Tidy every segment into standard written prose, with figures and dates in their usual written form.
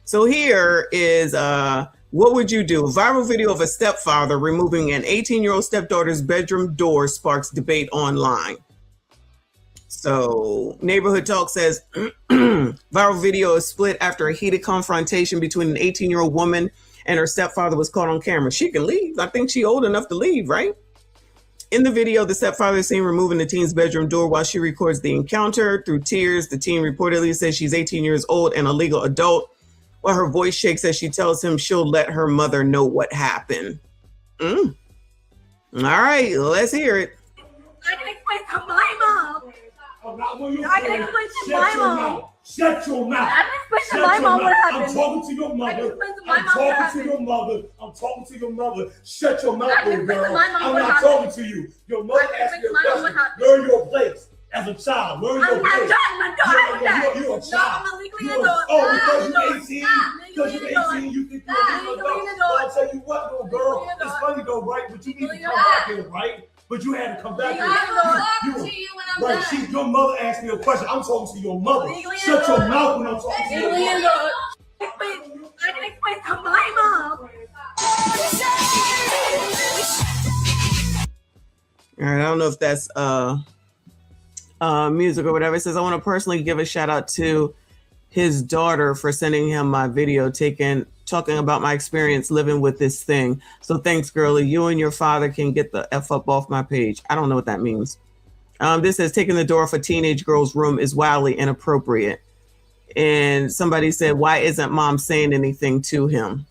So here is what would you do? Viral video of a stepfather removing an 18-year-old stepdaughter's bedroom door sparks debate online. So Neighborhood Talk says viral video is split after a heated confrontation between an 18-year-old woman and her stepfather was caught on camera. She can leave. I think she's old enough to leave, right? In the video, the stepfather is seen removing the teen's bedroom door while she records the encounter. Through tears, the teen reportedly says she's 18 years old and a legal adult, while her voice shakes as she tells him she'll let her mother know what happened. All right, let's hear it. I can explain to my mom. I can explain to my mom. Shut your mouth. I can explain to my mom what happened. I'm talking to your mother. I can explain to my mom what happened. I'm talking to your mother. Shut your mouth, little girl. I'm not talking to you. Your mother asked me a question. Learn your place as a child. Learn your place. You're a child. I'm a legally adult. Oh, because you're 18? Because you're 18, you think you're a legal adult. I'll tell you what, little girl. It's funny though, right? But you need to come back here, right? But you had to come back here. I'm talking to you when I'm right, your mother asked me a question. I'm talking to your mother. Shut your mouth when I'm talking to your mother. I can explain to my mom. All right, I don't know if that's music or whatever. It says, I want to personally give a shout out to his daughter for sending him my video talking about my experience living with this thing. So thanks, girlie. You and your father can get the F up off my page. I don't know what that means. This says taking the door of a teenage girl's room is wildly inappropriate. And somebody said, why isn't mom saying anything to him?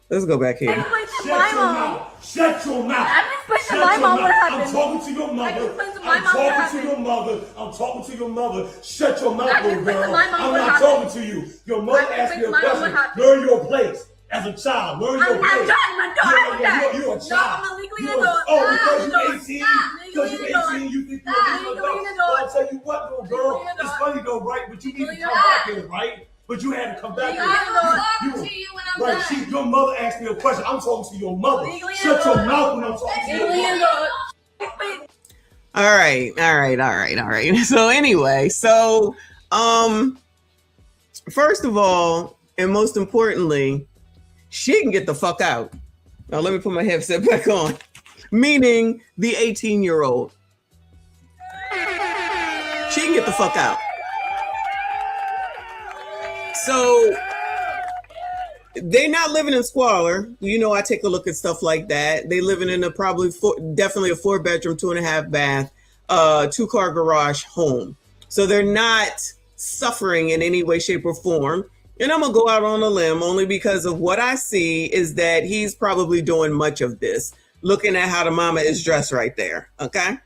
Let's go back here. Shut your mouth. I can explain to my mom what happened. I'm talking to your mother. I'm talking to your mother. Shut your mouth, little girl. I'm not talking to you. Your mother asked me a question. Learn your place as a child. Learn your place. You're a child. I'm a legally adult. Oh, because you're 18? Because you're 18, you think you're a legal adult. I'll tell you what, little girl. It's funny though, right? But you need to come back here, right? But you had to come back here. I'm talking to you when I'm right, your mother asked me a question. I'm talking to your mother. Shut your mouth when I'm talking to your mother. All right. So anyway, first of all, and most importantly, she can get the fuck out. Now let me put my headset back on. Meaning the 18-year-old. She can get the fuck out. So they're not living in squalor. You know, I take a look at stuff like that. They living in definitely a 4-bedroom, 2.5 bath, 2-car garage home. So they're not suffering in any way, shape, or form. And I'm gonna go out on a limb only because of what I see is that he's probably doing much of this. Looking at how the mama is dressed right there. Okay.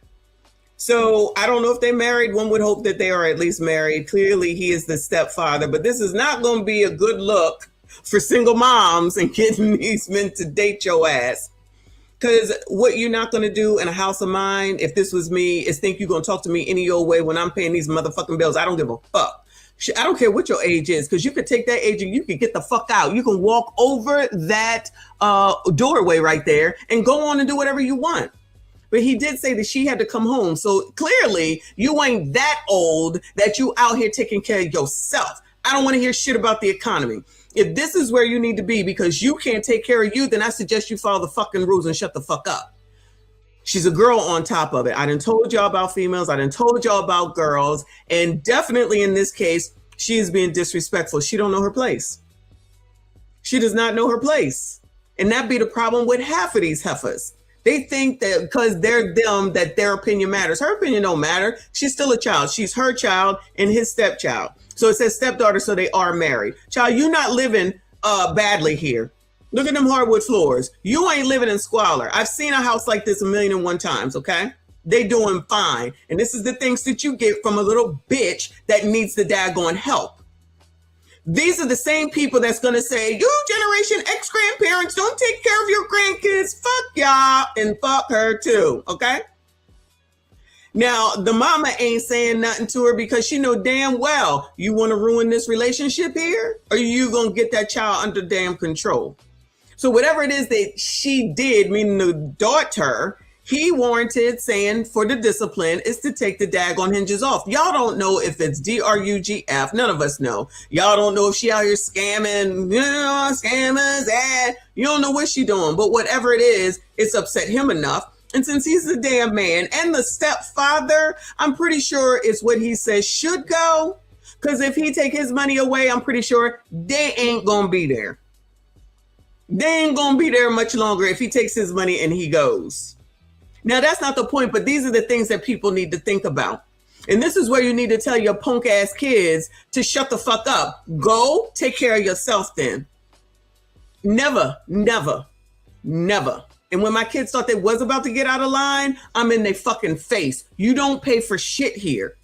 So I don't know if they're married. One would hope that they are at least married. Clearly, he is the stepfather, but this is not going to be a good look for single moms and getting these men to date your ass. Because what you're not going to do in a house of mine, if this was me, is think you're going to talk to me any old way when I'm paying these motherfucking bills. I don't give a fuck. I don't care what your age is, because you could take that age and you could get the fuck out. You can walk over that doorway right there and go on and do whatever you want. But he did say that she had to come home. So clearly you ain't that old that you out here taking care of yourself. I don't want to hear shit about the economy. If this is where you need to be because you can't take care of you, then I suggest you follow the fucking rules and shut the fuck up. She's a girl on top of it. I done told y'all about females. I done told y'all about girls. And definitely in this case, she is being disrespectful. She don't know her place. She does not know her place. And that be the problem with half of these heifers. They think that because they're them, that their opinion matters. Her opinion don't matter. She's still a child. She's her child and his stepchild. So it says stepdaughter, so they are married. Child, you're not living badly here. Look at them hardwood floors. You ain't living in squalor. I've seen a house like this 1,000,001 times, okay? They doing fine. And this is the things that you get from a little bitch that needs the daggone help. These are the same people that's going to say, you Generation X grandparents don't take care of your grandkids. Fuck y'all and fuck her too. Okay. Now, the mama ain't saying nothing to her because she know damn well you want to ruin this relationship here, or you going to get that child under damn control. So whatever it is that she did, meaning the daughter, he warranted saying for the discipline is to take the daggone hinges off. Y'all don't know if it's DRUGF. None of us know. Y'all don't know if she out here scamming, scammers, you don't know what she doing. But whatever it is, it's upset him enough. And since he's the damn man and the stepfather, I'm pretty sure it's what he says should go. Because if he take his money away, I'm pretty sure they ain't going to be there. They ain't going to be there much longer if he takes his money and he goes. Now, that's not the point, but these are the things that people need to think about. And this is where you need to tell your punk ass kids to shut the fuck up. Go take care of yourself then. Never, never, never. And when my kids thought they was about to get out of line, I'm in their fucking face. You don't pay for shit here.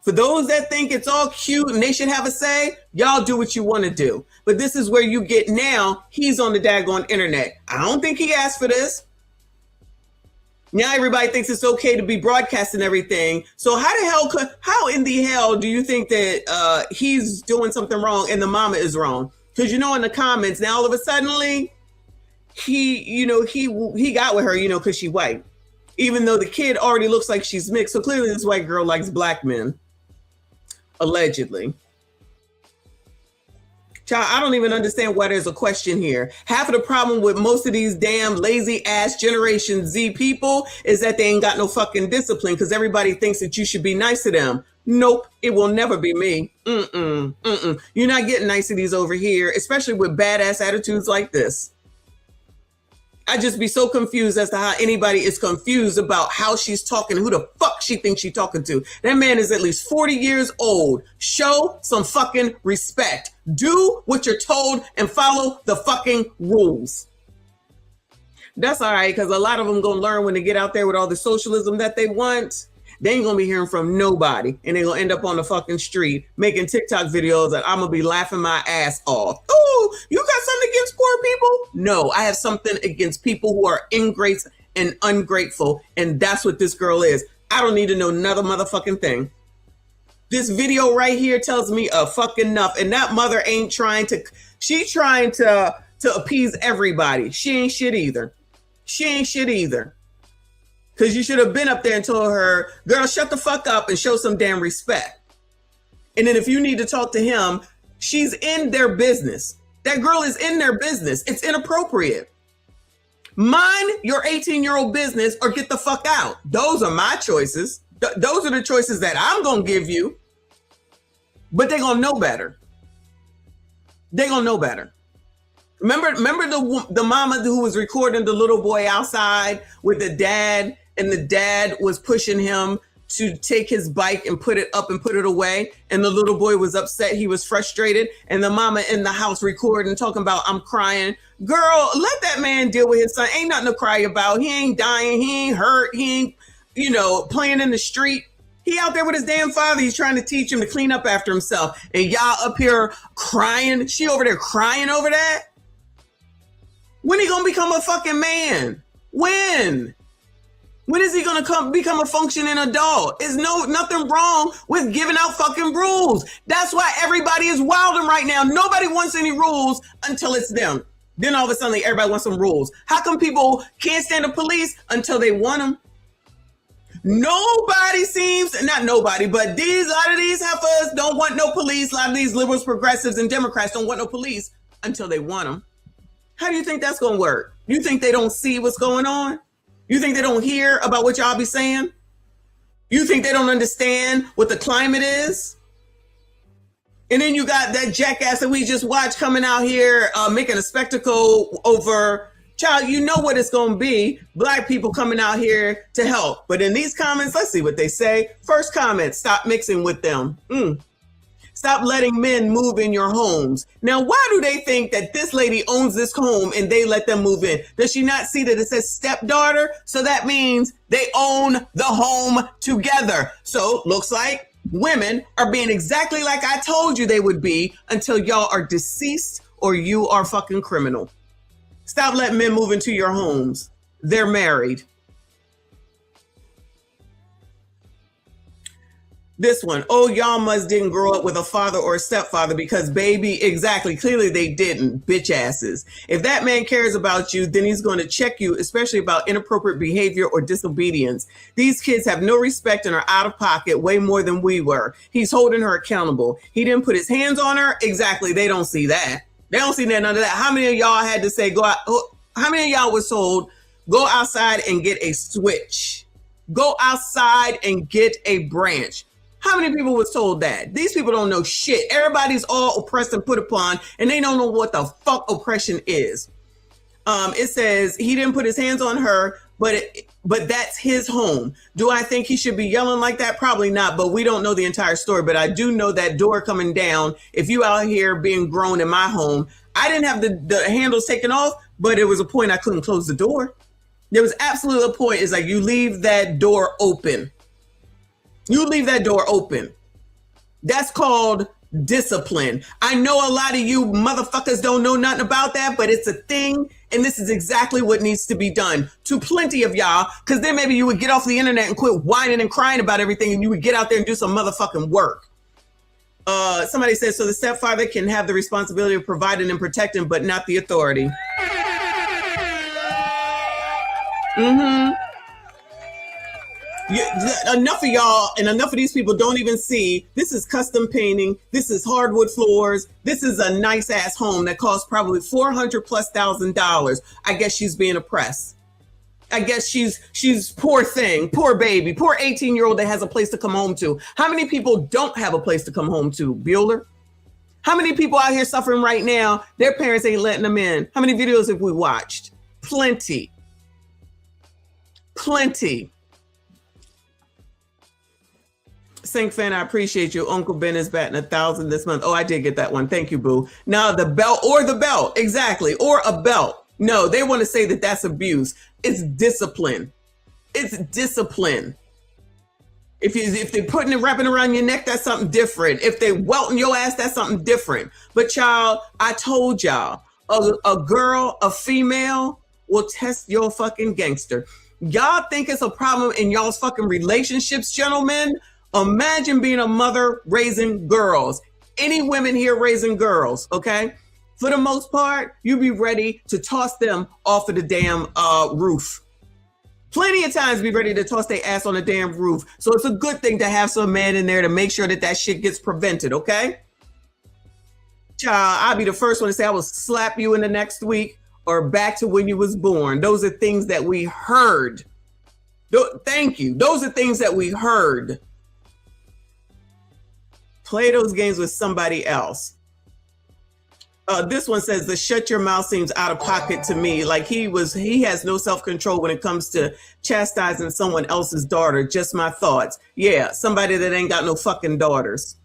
For those that think it's all cute and they should have a say, y'all do what you want to do. But this is where you get now, he's on the daggone internet. I don't think he asked for this. Now everybody thinks it's okay to be broadcasting everything. So how in the hell do you think that he's doing something wrong and the mama is wrong? Because in the comments, now all of a sudden he got with her, because she white. Even though the kid already looks like she's mixed. So clearly this white girl likes black men. Allegedly. Child, I don't even understand why there's a question here. Half of the problem with most of these damn lazy ass Generation Z people is that they ain't got no fucking discipline because everybody thinks that you should be nice to them. Nope, it will never be me. You're not getting niceties over here, especially with badass attitudes like this. I just be so confused as to how anybody is confused about how she's talking, who the fuck she thinks she's talking to. That man is at least 40 years old. Show some fucking respect. Do what you're told and follow the fucking rules. That's all right, because a lot of them gonna learn when they get out there with all the socialism that they want. They ain't gonna be hearing from nobody, and they're gonna end up on the fucking street making TikTok videos that I'm gonna be laughing my ass off. Oh, you got something against poor people? No, I have something against people who are ingrates and ungrateful, and that's what this girl is. I don't need to know another motherfucking thing. This video right here tells me a fucking enough, and that mother ain't trying to. She's trying to appease everybody. She ain't shit either. She ain't shit either. Because you should have been up there and told her, girl, shut the fuck up and show some damn respect. And then if you need to talk to him, she's in their business. That girl is in their business. It's inappropriate. Mind your 18-year-old business or get the fuck out. Those are my choices. Those are the choices that I'm going to give you. But they're going to know better. They're going to know better. Remember the mama who was recording the little boy outside with the dad, and the dad was pushing him to take his bike and put it up and put it away. And the little boy was upset. He was frustrated. And the mama in the house recording, talking about, I'm crying. Girl, let that man deal with his son. Ain't nothing to cry about. He ain't dying. He ain't hurt. He ain't, playing in the street. He out there with his damn father. He's trying to teach him to clean up after himself. And y'all up here crying. She over there crying over that. When he gonna become a fucking man? When? When is he gonna become a functioning adult? There's nothing wrong with giving out fucking rules. That's why everybody is wilding right now. Nobody wants any rules until it's them. Then all of a sudden, everybody wants some rules. How come people can't stand the police until they want them? Nobody seems, not nobody, but a lot of these heifers don't want no police. A lot of these liberals, progressives, and Democrats don't want no police until they want them. How do you think that's going to work? You think they don't see what's going on? You think they don't hear about what y'all be saying? You think they don't understand what the climate is? And then you got that jackass that we just watched coming out here making a spectacle over, child, you know what it's going to be. Black people coming out here to help. But in these comments, let's see what they say. First comment, stop mixing with them. Stop letting men move in your homes. Now, why do they think that this lady owns this home and they let them move in? Does she not see that it says stepdaughter? So that means they own the home together. So looks like women are being exactly like I told you they would be until y'all are deceased or you are fucking criminal. Stop letting men move into your homes. They're married. This one, oh, y'all must didn't grow up with a father or a stepfather because baby, exactly, clearly they didn't, bitch asses. If that man cares about you, then he's going to check you, especially about inappropriate behavior or disobedience. These kids have no respect and are out of pocket way more than we were. He's holding her accountable. He didn't put his hands on her. Exactly, they don't see that. They don't see none of that. How many of y'all had to say, go out? How many of y'all was told, go outside and get a switch? Go outside and get a branch. How many people was told that? These people don't know shit. Everybody's all oppressed and put upon, and they don't know what the fuck oppression is. It says he didn't put his hands on her, but that's his home. Do I think he should be yelling like that? Probably not, but we don't know the entire story. But I do know that door coming down, if you out here being grown in my home, I didn't have the handles taken off, but it was a point I couldn't close the door. There was absolutely a point. It's like you leave that door open. You leave that door open. That's called discipline. I know a lot of you motherfuckers don't know nothing about that, but it's a thing. And this is exactly what needs to be done to plenty of y'all. Because then maybe you would get off the internet and quit whining and crying about everything. And you would get out there and do some motherfucking work. Somebody says, so the stepfather can have the responsibility of providing and protecting, but not the authority. Enough of y'all and enough of these people don't even see this is custom painting. This is hardwood floors. This is a nice ass home that costs probably $400,000+. I guess she's being oppressed. I guess she's poor thing, poor baby, poor 18-year-old that has a place to come home to. How many people don't have a place to come home to, Bueller? How many people out here suffering right now? Their parents ain't letting them in. How many videos have we watched? Plenty. Sink fan, I appreciate you. Uncle Ben is batting 1,000 this month. Oh, I did get that one. Thank you, boo. Now the belt. Exactly. Or a belt. No, they want to say that that's abuse. It's discipline. It's discipline. If they're putting it wrapping around your neck, that's something different. If they welting your ass, that's something different. But y'all, I told y'all, a girl, a female will test your fucking gangster. Y'all think it's a problem in y'all's fucking relationships, gentlemen? Imagine being a mother raising girls. Any women here raising girls, okay? For the most part, you be ready to toss them off of the damn roof. Plenty of times be ready to toss their ass on the damn roof. So it's a good thing to have some man in there to make sure that shit gets prevented, okay? Child, I'll be the first one to say I will slap you in the next week or back to when you was born. Those are things that we heard. Thank you. Those are things that we heard. Play those games with somebody else. This one says the shut your mouth seems out of pocket to me. Like he has no self-control when it comes to chastising someone else's daughter. Just my thoughts. Yeah, somebody that ain't got no fucking daughters.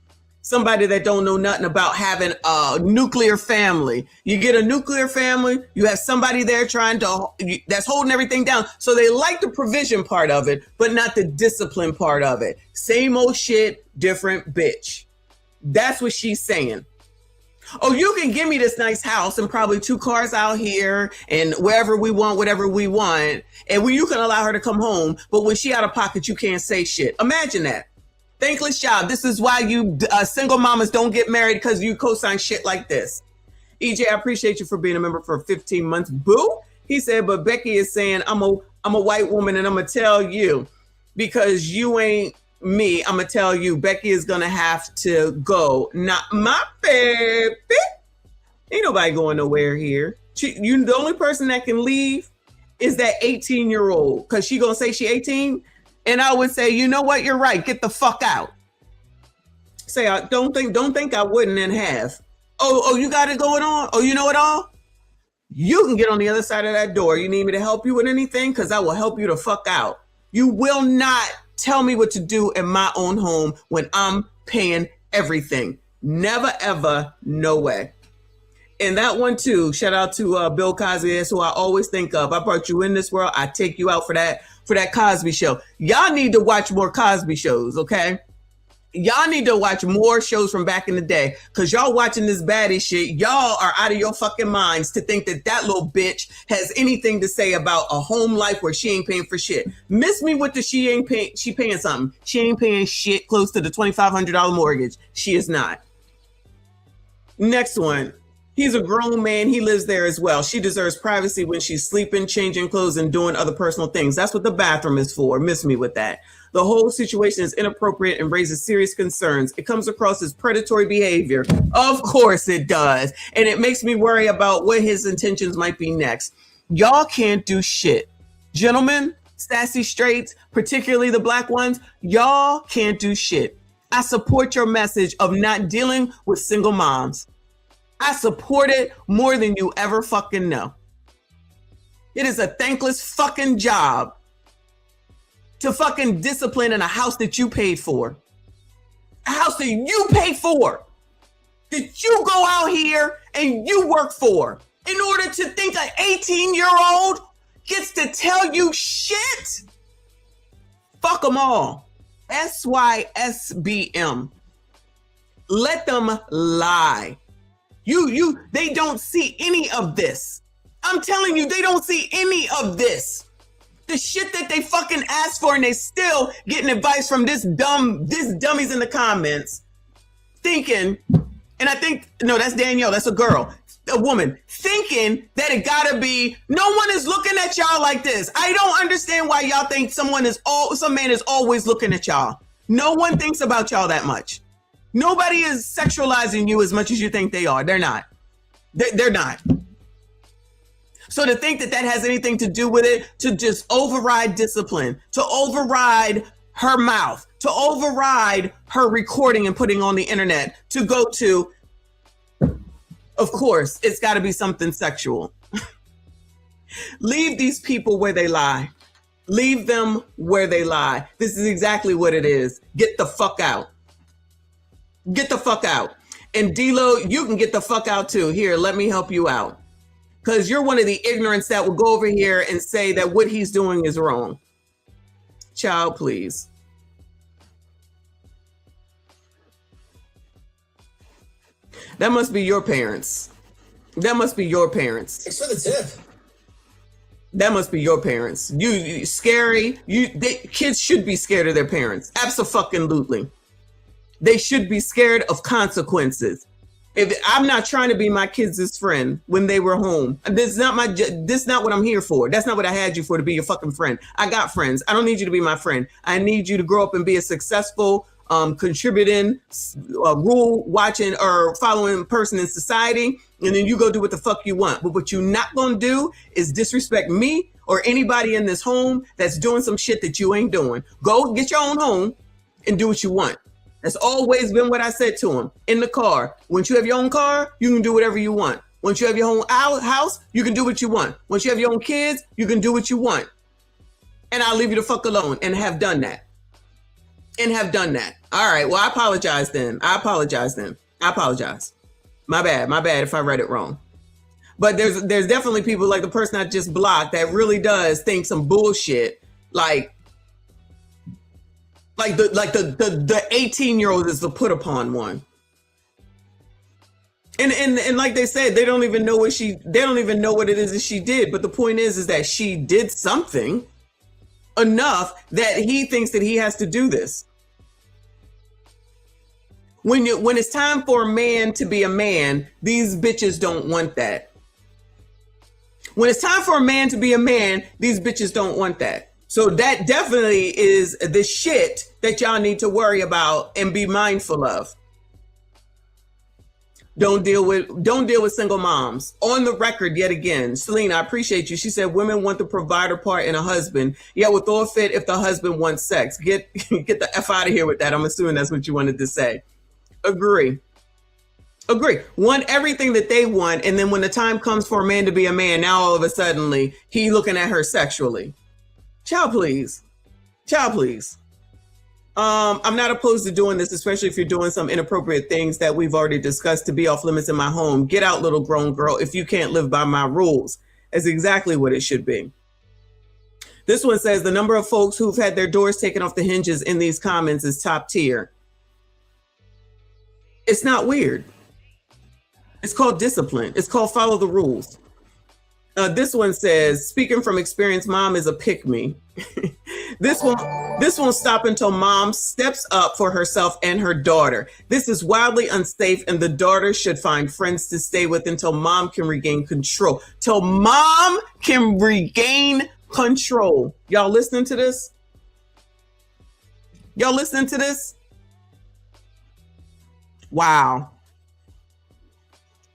Somebody that don't know nothing about having a nuclear family. You get a nuclear family, you have somebody there that's holding everything down. So they like the provision part of it, but not the discipline part of it. Same old shit, different bitch. That's what she's saying. Oh, you can give me this nice house and probably 2 cars out here and wherever we want, whatever we want. And you can allow her to come home. But when she out of pocket, you can't say shit. Imagine that. Thankless job. This is why you single mamas don't get married, because you co-sign shit like this. EJ, I appreciate you for being a member for 15 months. Boo. He said, but Becky is saying, I'm a white woman and I'm going to tell you because you ain't me, I'm gonna tell you, Becky is gonna have to go. Not my baby. Ain't nobody going nowhere here. The only person that can leave is that 18-year-old, because she gonna say she 18, and I would say, you know what, you're right, get the fuck out. Say, I don't think I wouldn't and have. Oh, you got it going on? Oh, you know it all? You can get on the other side of that door. You need me to help you with anything? Because I will help you the fuck out. You will not tell me what to do in my own home when I'm paying everything. Never, ever, no way. And that one too, shout out to Bill Cosby, that's who I always think of. I brought you in this world, I take you out for that Cosby show. Y'all need to watch more Cosby shows, okay? y'all need to watch more shows from back in the day, because y'all watching this baddie shit. Y'all are out of your fucking minds to think that that little bitch has anything to say about a home life where she ain't paying for shit. Miss me with the she ain't paying. She paying something. She ain't paying shit close to the $2,500 mortgage. She is not. Next one. He's a grown man. He lives there as well. She deserves privacy when she's sleeping, changing clothes, and doing other personal things. That's what the bathroom is for. Miss me with that. The whole situation is inappropriate and raises serious concerns. It comes across as predatory behavior. Of course it does. And it makes me worry about what his intentions might be next. Y'all can't do shit. Gentlemen, sassy straights, particularly the black ones, y'all can't do shit. I support your message of not dealing with single moms. I support it more than you ever fucking know. It is a thankless fucking job to fucking discipline in a house that you paid for. A house that you paid for. That you go out here and you work for. In order to think an 18-year-old gets to tell you shit? Fuck them all. SYSBM. Let them lie. They don't see any of this. I'm telling you, they don't see any of this. The shit that they fucking asked for, and they still getting advice from this dummies in the comments, thinking, and I think, no, that's Danielle, that's a girl, a woman, thinking that it gotta be, no one is looking at y'all like this. I don't understand why y'all think some man is always looking at y'all. No one thinks about y'all that much. Nobody is sexualizing you as much as you think they are. They're not. They're not. So to think that that has anything to do with it, to just override discipline, to override her mouth, to override her recording and putting on the internet, to go to, of course, it's got to be something sexual. Leave these people where they lie. Leave them where they lie. This is exactly what it is. Get the fuck out. Get the fuck out. And D-Lo, you can get the fuck out too. Here, let me help you out. Because you're one of the ignorants that will go over here and say that what he's doing is wrong. Child, please. That must be your parents. That must be your parents. Thanks for the tip. That must be your parents. You scary. Kids should be scared of their parents. Absolutely. They should be scared of consequences. If I'm not trying to be my kids' friend when they were home, this is not what I'm here for. That's not what I had you for, to be your fucking friend. I got friends. I don't need you to be my friend. I need you to grow up and be a successful, contributing, rule watching or following person in society. And then you go do what the fuck you want. But what you're not going to do is disrespect me or anybody in this home that's doing some shit that you ain't doing. Go get your own home and do what you want. That's always been what I said to him in the car. Once you have your own car, you can do whatever you want. Once you have your own house, you can do what you want. Once you have your own kids, you can do what you want. And I'll leave you the fuck alone, and have done that. All right, well, I apologize then. I apologize. My bad if I read it wrong. But there's definitely people like the person I just blocked that really does think some bullshit like the 18-year-old is the put upon one. And like they said, they don't even know what it is that she did. But the point is that she did something enough that he thinks that he has to do this. When it's time for a man to be a man, these bitches don't want that. When it's time for a man to be a man, these bitches don't want that. So that definitely is the shit that y'all need to worry about and be mindful of. Don't deal with single moms. On the record yet again, Selena, I appreciate you. She said women want the provider part in a husband. Yeah, will throw a fit if the husband wants sex. Get the F out of here with that. I'm assuming that's what you wanted to say. Agree. Want everything that they want, and then when the time comes for a man to be a man, now all of a sudden he looking at her sexually. Child, please. I'm not opposed to doing this, especially if you're doing some inappropriate things that we've already discussed to be off limits in my home. Get out, little grown girl, if you can't live by my rules. That's exactly what it should be. This one says the number of folks who've had their doors taken off the hinges in these comments is top tier. It's not weird. It's called discipline. It's called follow the rules. This one says, speaking from experience, mom is a pick me. This won't stop until mom steps up for herself and her daughter. This is wildly unsafe, and the daughter should find friends to stay with until mom can regain control. Till mom can regain control. Y'all listening to this? Y'all listening to this? Wow.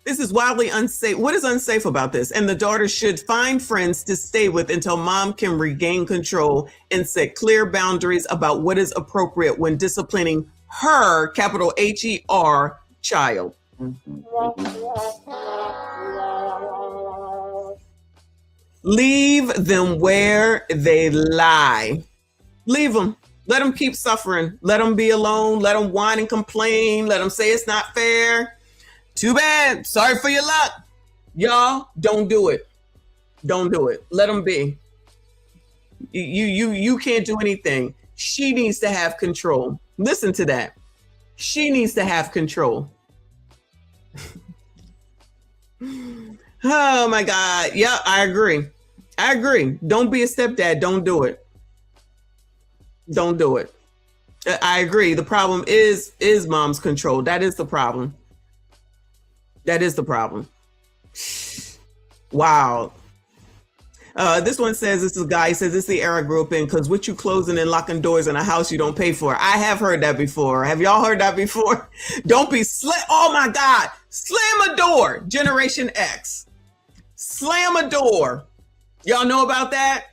This is wildly unsafe. What is unsafe about this? And the daughter should find friends to stay with until mom can regain control and set clear boundaries about what is appropriate when disciplining her, capital H-E-R, child. Leave them where they lie. Leave them. Let them keep suffering. Let them be alone. Let them whine and complain. Let them say it's not fair. Too bad. Sorry for your luck. Y'all, don't do it. Don't do it. Let them be. You can't do anything. She needs to have control. Listen to that. She needs to have control. Oh my God. Yeah, I agree. I agree. Don't be a stepdad. Don't do it. Don't do it. I agree. The problem is mom's control. That is the problem. That is the problem. Wow. This one says, this is a guy, he says, this is the era I grew up in, because what you closing and locking doors in a house you don't pay for. I have heard that before. Have y'all heard that before? Don't be oh my God, slam a door, Generation X. Slam a door. Y'all know about that?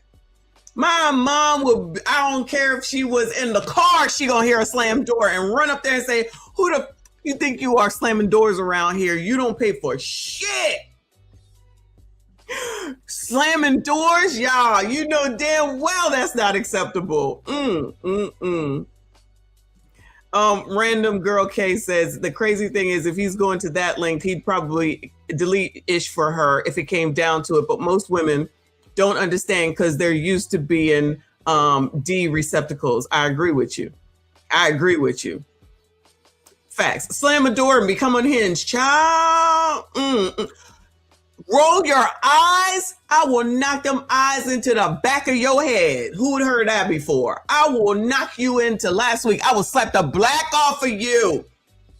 My mom would, I don't care if she was in the car, she gonna hear a slam door and run up there and say, who the you think you are slamming doors around here? You don't pay for shit. Slamming doors, y'all. You know damn well that's not acceptable. Random Girl K says, the crazy thing is if he's going to that length, he'd probably delete ish for her if it came down to it. But most women don't understand because they're used to being D receptacles. I agree with you. I agree with you. Facts. Slam a door and become unhinged, child. Roll your eyes. I will knock them eyes into the back of your head. Who had heard that before? I will knock you into last week. I will slap the black off of you.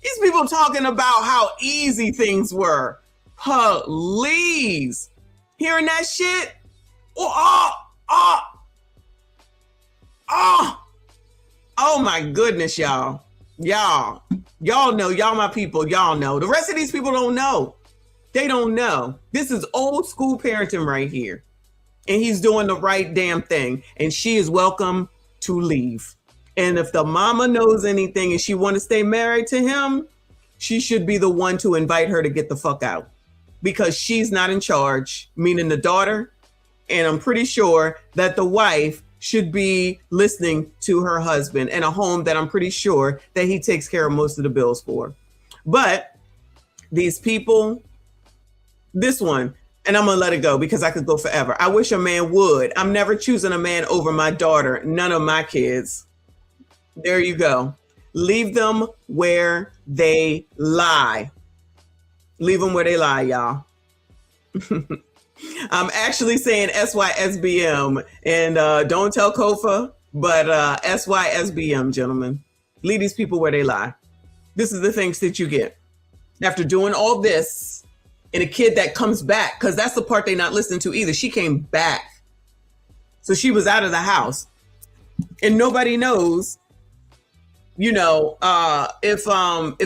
These people talking about how easy things were. Please. Hearing that shit? Oh my goodness, y'all. Y'all know, y'all my people, y'all know. The rest of these people don't know. They don't know. This is old school parenting right here. And he's doing the right damn thing. And she is welcome to leave. And if the mama knows anything and she want to stay married to him, she should be the one to invite her to get the fuck out. Because she's not in charge, meaning the daughter. And I'm pretty sure that the wife should be listening to her husband in a home that I'm pretty sure that he takes care of most of the bills for. But these people, this one, and I'm gonna let it go because I could go forever. I wish a man would. I'm never choosing a man over my daughter, none of my kids. There you go. Leave them where they lie. Leave them where they lie, y'all. I'm actually saying SYSBM, and don't tell Kofa, but SYSBM, gentlemen. Leave these people where they lie. This is the things that you get after doing all this, and a kid that comes back, because that's the part they're not listening to either. She came back, so she was out of the house, and nobody knows, you know, if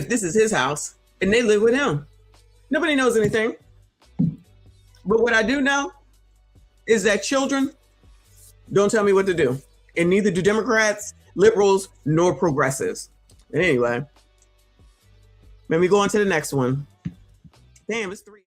this is his house and they live with him. Nobody knows anything. But what I do know is that children don't tell me what to do. And neither do Democrats, liberals, nor progressives. Anyway, let me go on to the next one. Damn, it's 3.